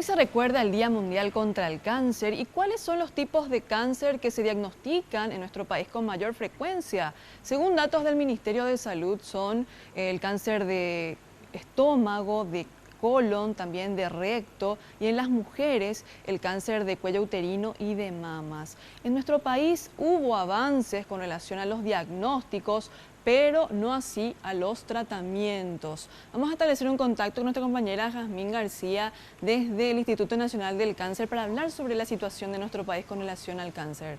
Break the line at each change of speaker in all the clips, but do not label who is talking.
se recuerda el Día Mundial contra el Cáncer y cuáles son los tipos de cáncer que se diagnostican en nuestro país con mayor frecuencia. Según datos del Ministerio de Salud son el cáncer de estómago, de colon, también de recto y en las mujeres el cáncer de cuello uterino y de mamas. En nuestro país hubo avances con relación a los diagnósticos, pero no así a los tratamientos. Vamos a establecer un contacto con nuestra compañera Jazmín García desde el Instituto Nacional del Cáncer para hablar sobre la situación de nuestro país con relación al cáncer.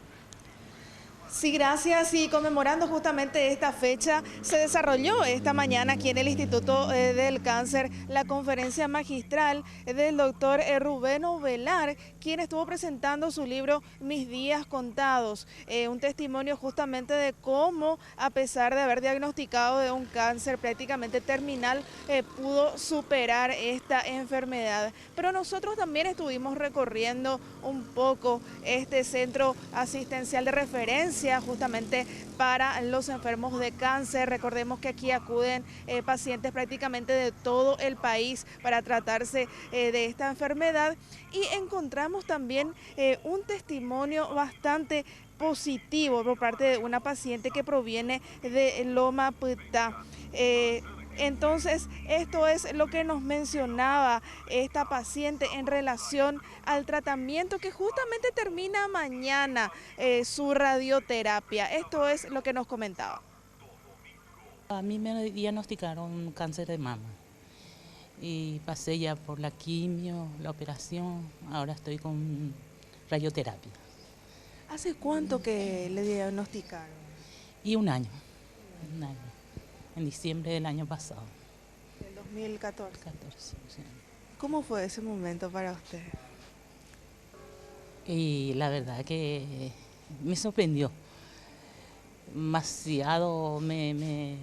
Sí, gracias. Y conmemorando justamente esta fecha, se desarrolló esta mañana aquí en el Instituto del Cáncer la conferencia magistral del doctor Rubén Ovelar, quien estuvo presentando su libro Mis días contados, un testimonio justamente de cómo, a pesar de haber diagnosticado de un cáncer prácticamente terminal, pudo superar esta enfermedad. Pero nosotros también estuvimos recorriendo un poco este centro asistencial de referencia justamente para los enfermos de cáncer. Recordemos que aquí acuden pacientes prácticamente de todo el país para tratarse de esta enfermedad, y encontramos también un testimonio bastante positivo por parte de una paciente que proviene de Loma Ptah. Entonces, esto es lo que nos mencionaba esta paciente en relación al tratamiento que justamente termina mañana, su radioterapia. Esto es lo que nos comentaba.
A mí me diagnosticaron cáncer de mama y pasé ya por la quimio, la operación, ahora estoy con radioterapia.
¿Hace cuánto que le diagnosticaron?
Y un año, en diciembre del año pasado.
En 2014.
14, sí.
¿Cómo fue ese momento para usted?
Y la verdad que me sorprendió. Demasiado me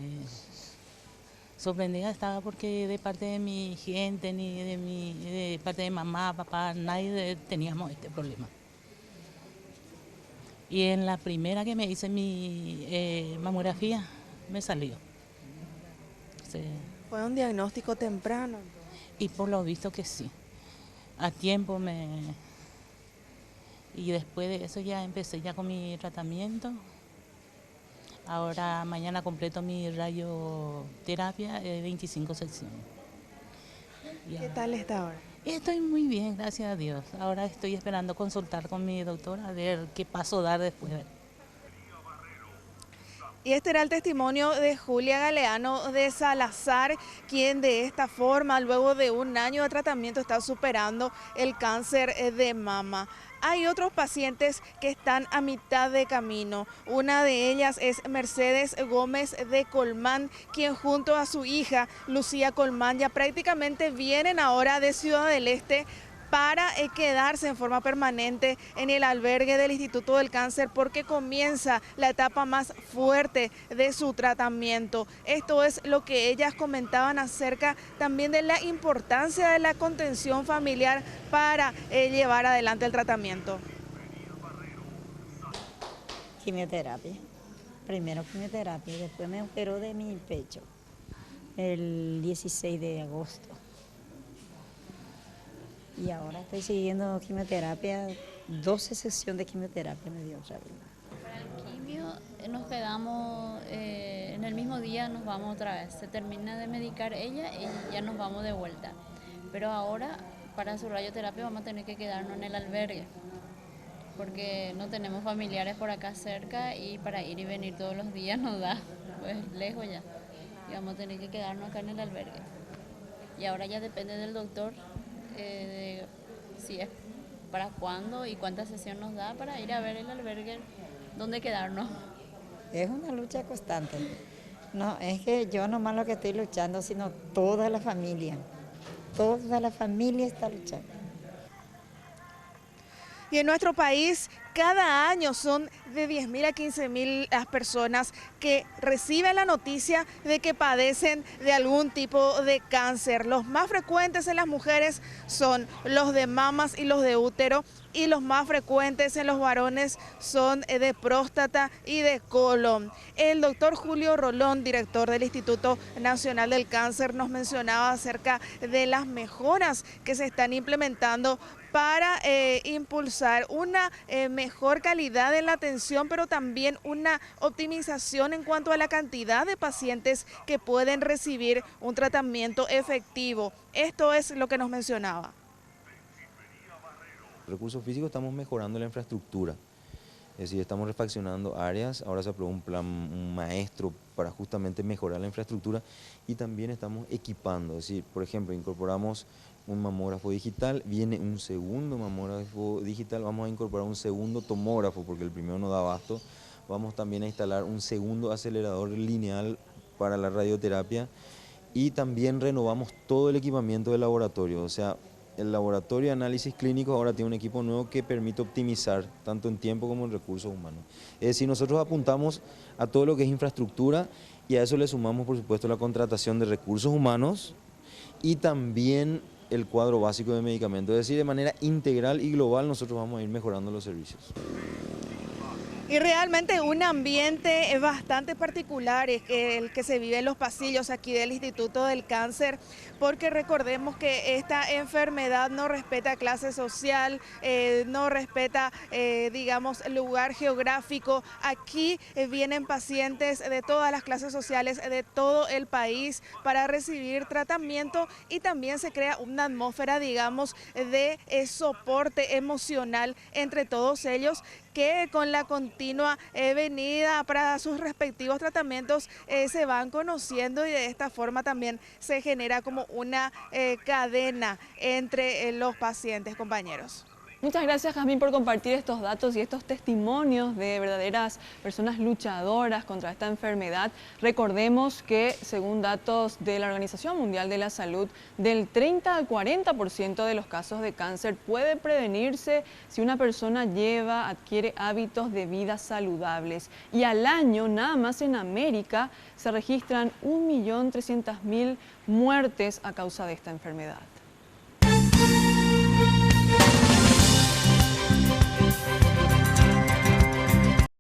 sorprendida estaba porque de parte de mi gente, ni de parte de mamá, papá, nadie teníamos este problema. Y en la primera que me hice mi mamografía, me salió. Sí.
¿Fue un diagnóstico temprano?
Y por lo visto que sí. A tiempo Y después de eso ya empecé ya con mi tratamiento. Ahora mañana completo mi radioterapia de 25 sesiones.
¿Qué tal está ahora?
Estoy muy bien, gracias a Dios. Ahora estoy esperando consultar con mi doctora a ver qué paso dar después.
Y este era el testimonio de Julia Galeano de Salazar, quien de esta forma, luego de un año de tratamiento, está superando el cáncer de mama. Hay otros pacientes que están a mitad de camino. Una de ellas es Mercedes Gómez de Colmán, quien junto a su hija Lucía Colmán ya prácticamente vienen ahora de Ciudad del Este para quedarse en forma permanente en el albergue del Instituto del Cáncer, porque comienza la etapa más fuerte de su tratamiento. Esto es lo que ellas comentaban acerca también de la importancia de la contención familiar para llevar adelante el tratamiento.
Quimioterapia. Primero quimioterapia y después me operó de mi pecho el 16 de agosto. Y ahora estoy siguiendo quimioterapia, 12 sesiones de quimioterapia me dio otra vez.
Para el quimio nos quedamos, en el mismo día nos vamos otra vez. Se termina de medicar ella y ya nos vamos de vuelta. Pero ahora para su radioterapia vamos a tener que quedarnos en el albergue, porque no tenemos familiares por acá cerca y para ir y venir todos los días nos da, pues lejos ya. Y vamos a tener que quedarnos acá en el albergue. Y ahora ya depende del doctor. De si es para cuándo y cuánta sesión nos da para ir a ver el albergue dónde quedarnos.
Es una lucha constante. No, es que yo nomás lo que estoy luchando, sino toda la familia. Toda la familia está luchando.
Y en nuestro país, cada año son de 10.000 a 15.000 las personas que reciben la noticia de que padecen de algún tipo de cáncer. Los más frecuentes en las mujeres son los de mamas y los de útero, y los más frecuentes en los varones son de próstata y de colon. El doctor Julio Rolón, director del Instituto Nacional del Cáncer, nos mencionaba acerca de las mejoras que se están implementando para impulsar una mejor calidad en la atención, pero también una optimización en cuanto a la cantidad de pacientes que pueden recibir un tratamiento efectivo. Esto es lo que nos mencionaba.
Recursos físicos estamos mejorando la infraestructura, es decir, estamos refaccionando áreas, ahora se aprobó un plan maestro para justamente mejorar la infraestructura y también estamos equipando, es decir, por ejemplo, incorporamos un mamógrafo digital, viene un segundo mamógrafo digital, vamos a incorporar un segundo tomógrafo porque el primero no da abasto, vamos también a instalar un segundo acelerador lineal para la radioterapia y también renovamos todo el equipamiento del laboratorio, o sea, el laboratorio de análisis clínicos ahora tiene un equipo nuevo que permite optimizar tanto en tiempo como en recursos humanos. Es decir, nosotros apuntamos a todo lo que es infraestructura y a eso le sumamos, por supuesto, la contratación de recursos humanos y también el cuadro básico de medicamentos. Es decir, de manera integral y global nosotros vamos a ir mejorando los servicios.
Y realmente un ambiente bastante particular es el que se vive en los pasillos aquí del Instituto del Cáncer, porque recordemos que esta enfermedad no respeta clase social, no respeta, digamos, lugar geográfico. Aquí vienen pacientes de todas las clases sociales, de todo el país, para recibir tratamiento y también se crea una atmósfera, digamos, de soporte emocional entre todos ellos, que con la continua venida para sus respectivos tratamientos se van conociendo y de esta forma también se genera como una cadena entre los pacientes, compañeros.
Muchas gracias, Jazmín, por compartir estos datos y estos testimonios de verdaderas personas luchadoras contra esta enfermedad. Recordemos que, según datos de la Organización Mundial de la Salud, del 30 al 40% de los casos de cáncer puede prevenirse si una persona adquiere hábitos de vida saludables. Y al año, nada más en América, se registran 1.300.000 muertes a causa de esta enfermedad.